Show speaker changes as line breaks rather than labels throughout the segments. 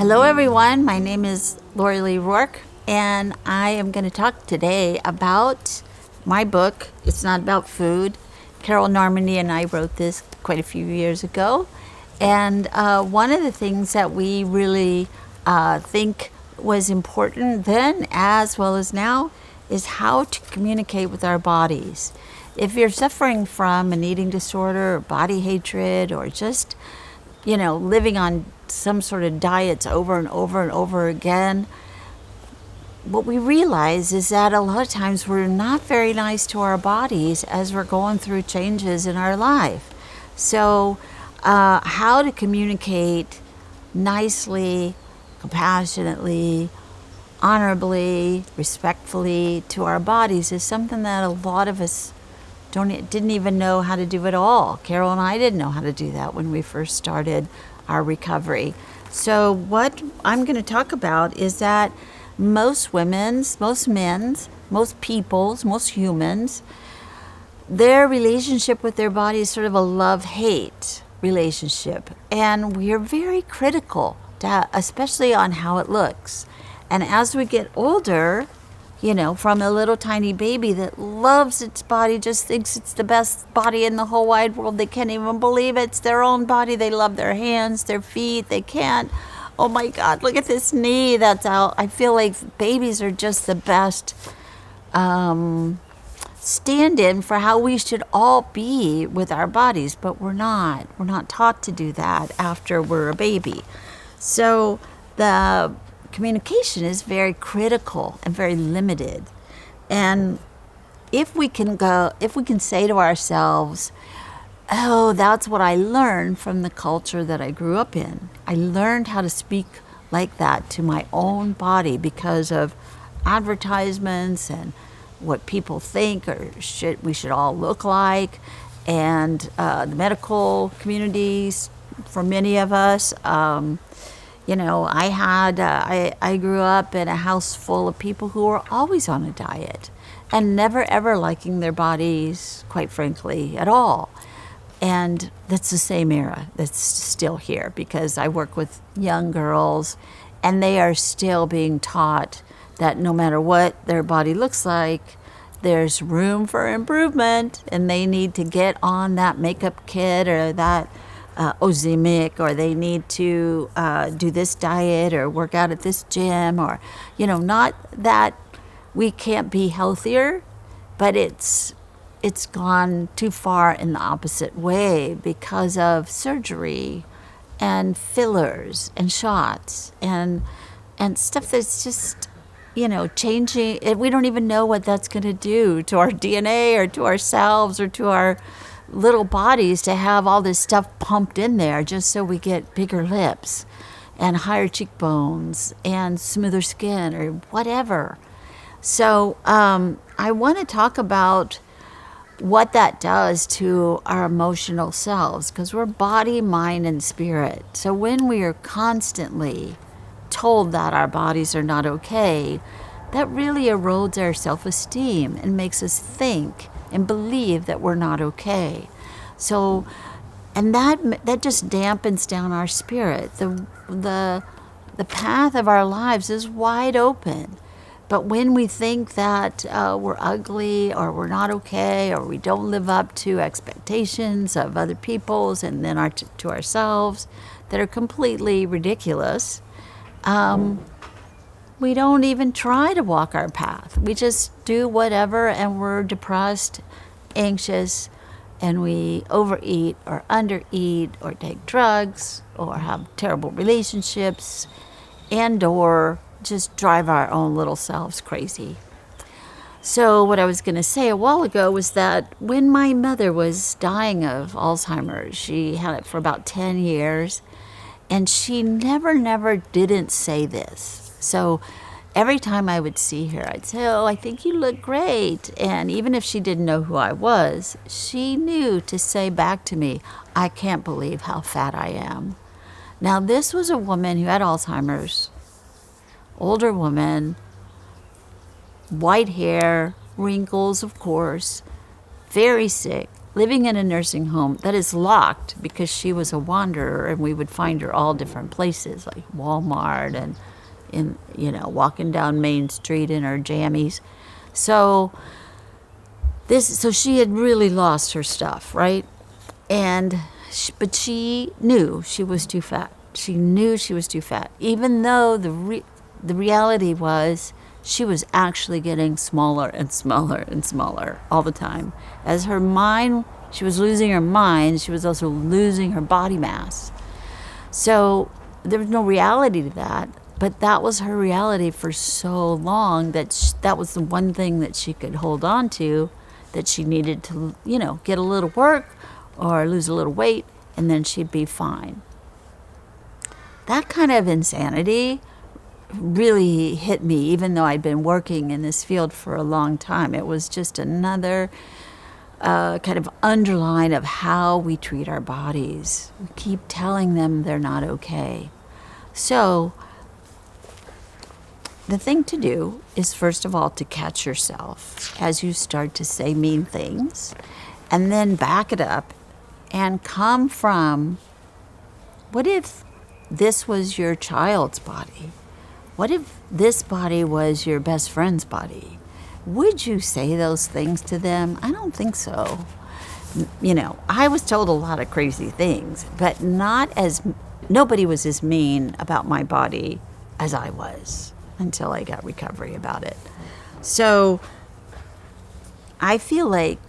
Hello, everyone. My name is Lori Lee Rourke, and I am going to talk today about my book. It's not about food. Carol Normandy and I wrote this quite a few years ago. And one of the things that we really think was important then as well as now is how to communicate with our bodies. If you're suffering from an eating disorder or body hatred or just living on some sort of diets over and over and over again, what we realize is that a lot of times we're not very nice to our bodies as we're going through changes in our life. So, how to communicate nicely, compassionately, honorably, respectfully to our bodies is something that a lot of us didn't even know how to do at all. Carol and I didn't know how to do that when we first started our recovery. So what I'm going to talk about is that most women's, most men's, most people's, most humans, their relationship with their body is sort of a love-hate relationship. And we're very critical, especially on how it looks. And as we get older, from a little tiny baby that loves its body, just thinks it's the best body in the whole wide world. They can't even believe it's their own body. They love their hands, their feet. They can't. Oh my God, look at this knee that's out. I feel like babies are just the best stand-in for how we should all be with our bodies, but we're not. We're not taught to do that after we're a baby. So the communication is very critical and very limited. And if we can say to ourselves, oh, that's what I learned from the culture that I grew up in. I learned how to speak like that to my own body because of advertisements and what people think we should all look like, and the medical communities for many of us. I grew up in a house full of people who were always on a diet and never ever liking their bodies, quite frankly, at all. And that's the same era that's still here, because I work with young girls and they are still being taught that no matter what their body looks like, there's room for improvement and they need to get on that makeup kit or that Ozemic, or they need to do this diet or work out at this gym, or not that we can't be healthier, but it's gone too far in the opposite way because of surgery and fillers and shots and stuff that's just changing. We don't even know what that's going to do to our DNA or to ourselves or to our little bodies, to have all this stuff pumped in there just so we get bigger lips and higher cheekbones and smoother skin or whatever. So I want to talk about what that does to our emotional selves, because we're body, mind, and spirit. So when we are constantly told that our bodies are not okay, that really erodes our self-esteem and makes us think and believe that we're not okay. So, and that just dampens down our spirit. The path of our lives is wide open. But when we think that we're ugly or we're not okay or we don't live up to expectations of other people's and then to ourselves that are completely ridiculous, we don't even try to walk our path. We just do whatever, and we're depressed, anxious, and we overeat or undereat or take drugs or have terrible relationships and or just drive our own little selves crazy. So what I was going to say a while ago was that when my mother was dying of Alzheimer's, she had it for about 10 years, and she never didn't say this. So every time I would see her, I'd say, oh, I think you look great. And even if she didn't know who I was, she knew to say back to me, I can't believe how fat I am. Now, this was a woman who had Alzheimer's, older woman, white hair, wrinkles, of course, very sick, living in a nursing home that is locked because she was a wanderer, and we would find her all different places, like Walmart and walking down Main Street in her jammies. So she had really lost her stuff, right? But she knew she was too fat. She knew she was too fat, even though the reality was she was actually getting smaller and smaller and smaller all the time. As she was losing her mind, she was also losing her body mass. So there was no reality to that, but that was her reality for so long that was the one thing that she could hold on to, that she needed to, get a little work or lose a little weight, and then she'd be fine. That kind of insanity really hit me, even though I'd been working in this field for a long time. It was just another kind of underline of how we treat our bodies. We keep telling them they're not okay. So the thing to do is, first of all, to catch yourself as you start to say mean things, and then back it up and come from, what if this was your child's body? What if this body was your best friend's body? Would you say those things to them? I don't think so. I was told a lot of crazy things, but nobody was as mean about my body as I was until I got recovery about it. So I feel like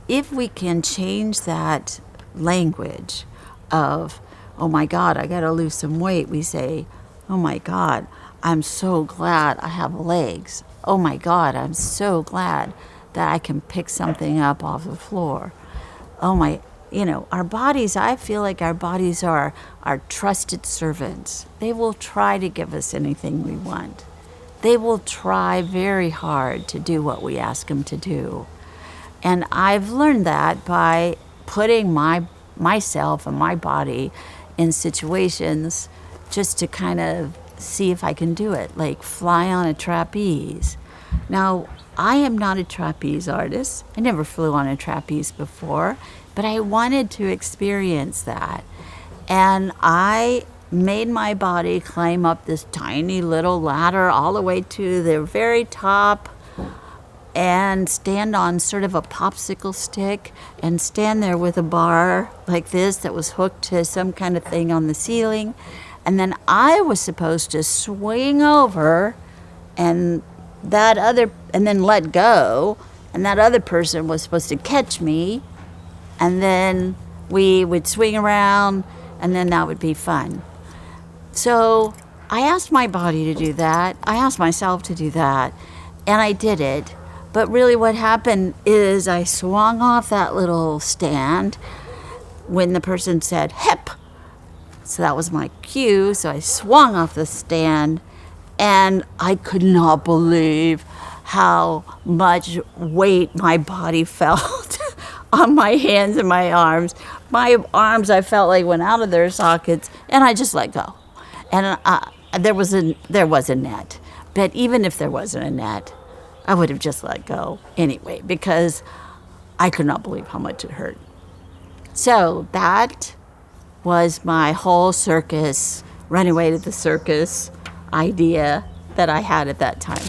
if we can change that language of, oh my God, I got to lose some weight, we say, oh my God, I'm so glad I have legs. Oh my God, I'm so glad that I can pick something up off the floor. Our bodies, I feel like our bodies are our trusted servants. They will try to give us anything we want. They will try very hard to do what we ask them to do. And I've learned that by putting myself and my body in situations just to kind of see if I can do it, like fly on a trapeze. Now, I am not a trapeze artist. I never flew on a trapeze before, but I wanted to experience that. And I made my body climb up this tiny little ladder all the way to the very top and stand on sort of a popsicle stick and stand there with a bar like this that was hooked to some kind of thing on the ceiling. And then I was supposed to swing over and then let go, and that other person was supposed to catch me, and then we would swing around, and then that would be fun. So I asked my body to do that. I asked myself to do that, and I did it. But really what happened is I swung off that little stand when the person said, hip. So that was my cue. So I swung off the stand, and I could not believe how much weight my body felt on my hands and my arms. My arms, I felt like, went out of their sockets, and I just let go. And there was a net. But even if there wasn't a net, I would have just let go anyway, because I could not believe how much it hurt. So that was my whole circus, run away to the circus idea that I had at that time.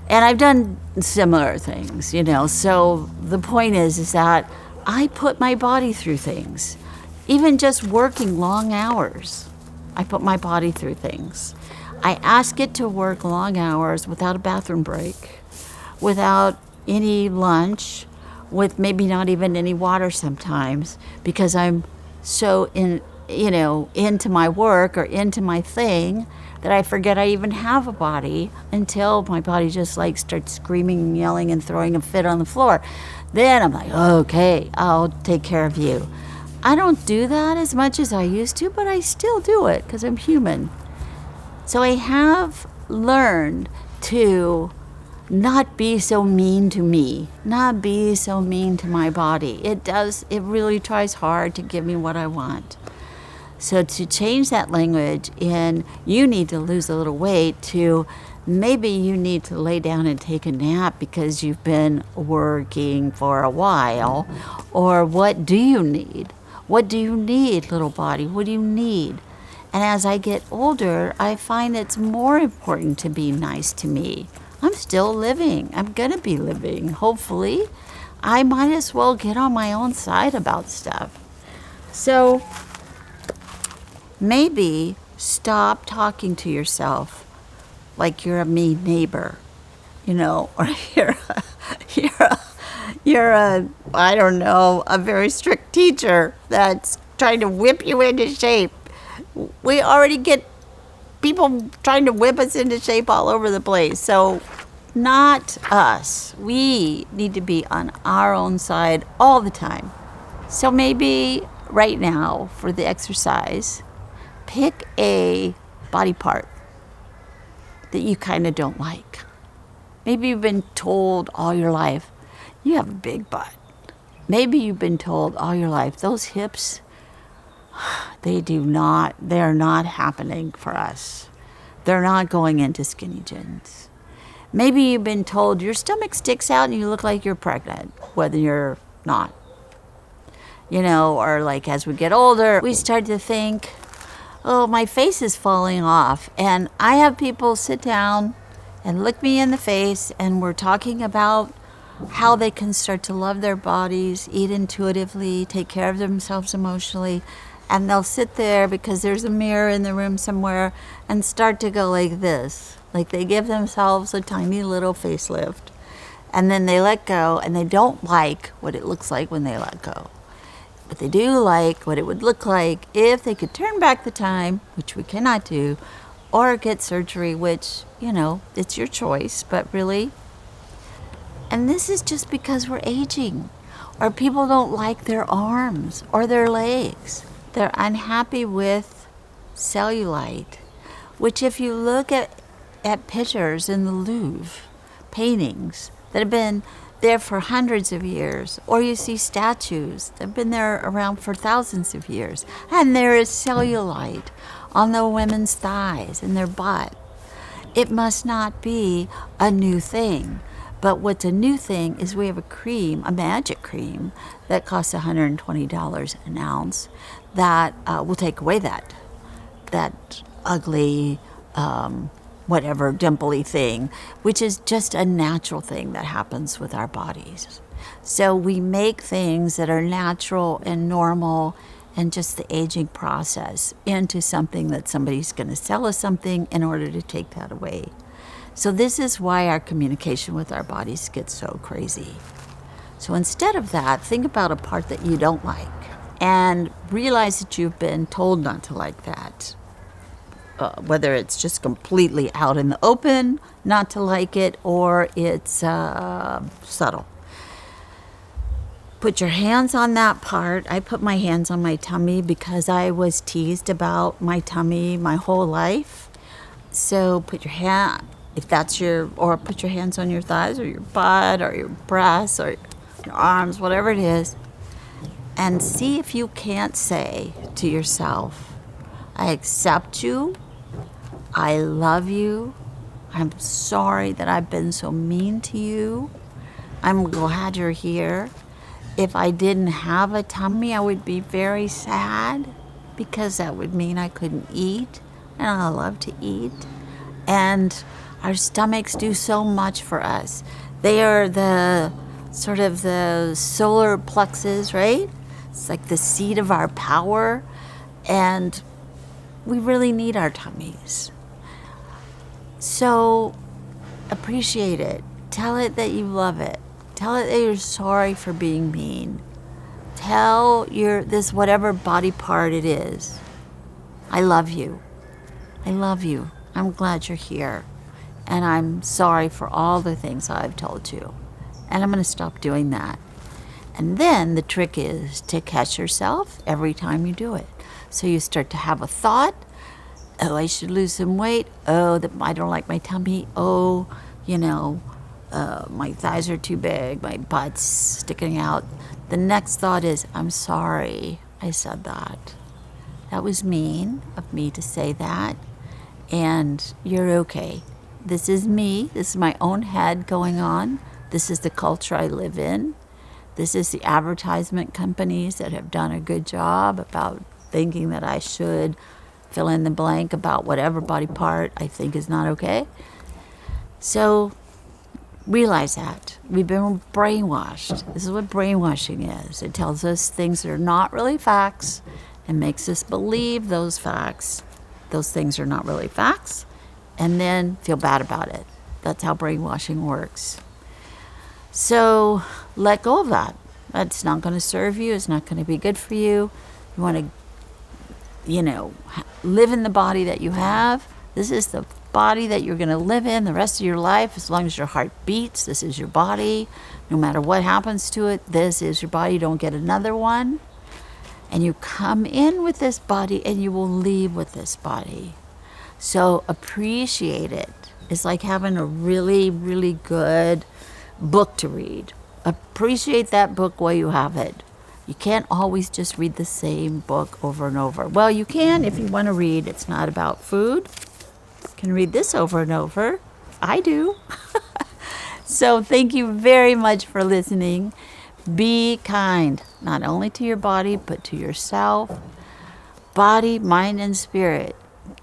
And I've done similar things, So the point is that I put my body through things. Even just working long hours, I put my body through things. I ask it to work long hours without a bathroom break, without any lunch, with maybe not even any water sometimes, because I'm so into my work or into my thing that I forget I even have a body until my body just starts screaming and yelling and throwing a fit on the floor. Then I'm like, okay, I'll take care of you. I don't do that as much as I used to, but I still do it because I'm human. So I have learned to not be so mean to me, not be so mean to my body. It really tries hard to give me what I want. So to change that language in, you need to lose a little weight, to, Maybe you need to lay down and take a nap because you've been working for a while. Or what do you need? What do you need, little body? What do you need? And as I get older, I find it's more important to be nice to me. I'm still living. I'm going to be living, hopefully. I might as well get on my own side about stuff. So maybe stop talking to yourself like you're a mean neighbor, or I don't know, a very strict teacher that's trying to whip you into shape. We already get people trying to whip us into shape all over the place. So not us. We need to be on our own side all the time. So maybe right now for the exercise, pick a body part that you kind of don't like. Maybe you've been told all your life, you have a big butt. Maybe you've been told all your life, those hips, they're not happening for us. They're not going into skinny jeans. Maybe you've been told your stomach sticks out and you look like you're pregnant, whether you're not. Or like as we get older, we start to think, oh, my face is falling off. And I have people sit down and look me in the face, and we're talking about how they can start to love their bodies, eat intuitively, take care of themselves emotionally. And they'll sit there because there's a mirror in the room somewhere and start to go like this. Like they give themselves a tiny little facelift. And then they let go, and they don't like what it looks like when they let go. But they do like what it would look like if they could turn back the time, which we cannot do, or get surgery, which, it's your choice, but really. And this is just because we're aging, or people don't like their arms or their legs. They're unhappy with cellulite, which if you look at pictures in the Louvre, paintings that have been there for hundreds of years, or you see statues that have been there around for thousands of years, and there is cellulite on the women's thighs and their butt. It must not be a new thing. But what's a new thing is we have a cream, a magic cream, that costs $120 an ounce that will take away that ugly, whatever, dimply thing, which is just a natural thing that happens with our bodies. So we make things that are natural and normal and just the aging process into something that somebody's going to sell us something in order to take that away. So this is why our communication with our bodies gets so crazy. So instead of that, think about a part that you don't like and realize that you've been told not to like that. Whether it's just completely out in the open, not to like it, or it's subtle. Put your hands on that part. I put my hands on my tummy because I was teased about my tummy my whole life. So put your hand, or put your hands on your thighs or your butt or your breasts or your arms, whatever it is, and see if you can't say to yourself, I accept you. I love you. I'm sorry that I've been so mean to you. I'm glad you're here. If I didn't have a tummy, I would be very sad because that would mean I couldn't eat, and I love to eat. And our stomachs do so much for us. They are the sort of the solar plexus, right? It's like the seat of our power, and we really need our tummies. So appreciate it. Tell it that you love it. Tell it that you're sorry for being mean. Tell this whatever body part it is, I love you. I love you. I'm glad you're here. And I'm sorry for all the things I've told you. And I'm going to stop doing that. And then the trick is to catch yourself every time you do it. So you start to have a thought, oh, I should lose some weight. Oh, I don't like my tummy. Oh, my thighs are too big. My butt's sticking out. The next thought is, I'm sorry I said that. That was mean of me to say that. And you're okay. This is me. This is my own head going on. This is the culture I live in. This is the advertisement companies that have done a good job about thinking that I should fill in the blank about whatever body part I think is not okay. So realize that. We've been brainwashed. This is what brainwashing is. It tells us things that are not really facts and makes us believe those facts. Those things are not really facts, and then feel bad about it. That's how brainwashing works. So let go of that. That's not going to serve you. It's not going to be good for you. You want to, live in the body that you have. This is the body that you're going to live in the rest of your life. As long as your heart beats, this is your body. No matter what happens to it, this is your body. You don't get another one. And you come in with this body and you will leave with this body. So appreciate it. It's like having a really, really good book to read. Appreciate that book while you have it. You can't always just read the same book over and over. Well, you can if you want to read. It's not about food. You can read this over and over. I do. So thank you very much for listening. Be kind, not only to your body, but to yourself. Body, mind, and spirit.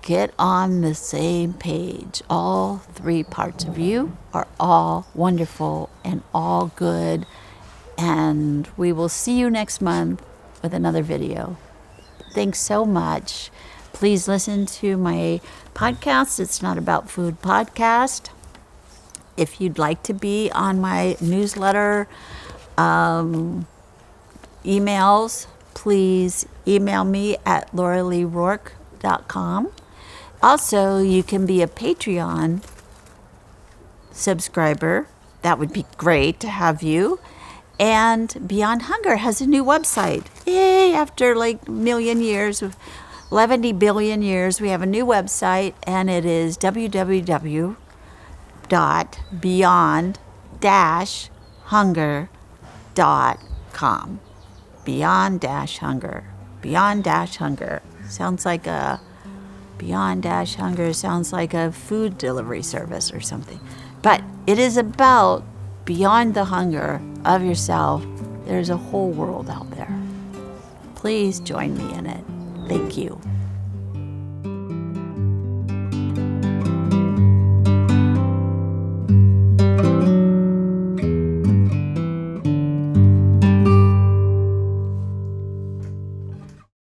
Get on the same page. All three parts of you are all wonderful and all good. And we will see you next month with another video. Thanks so much. Please listen to my podcast. It's Not About Food podcast. If you'd like to be on my newsletter, emails, please email me at lauraleerourke.com. Also, you can be a Patreon subscriber. That would be great to have you. And Beyond Hunger has a new website. Yay, after like a million years, 11 billion years, we have a new website, and it is www.beyond-hunger.com. Beyond-hunger. Beyond-hunger. Sounds like a Beyond-hunger sounds like a food delivery service or something. But it is about beyond the hunger of yourself. There's a whole world out there. Please join me in it. Thank you.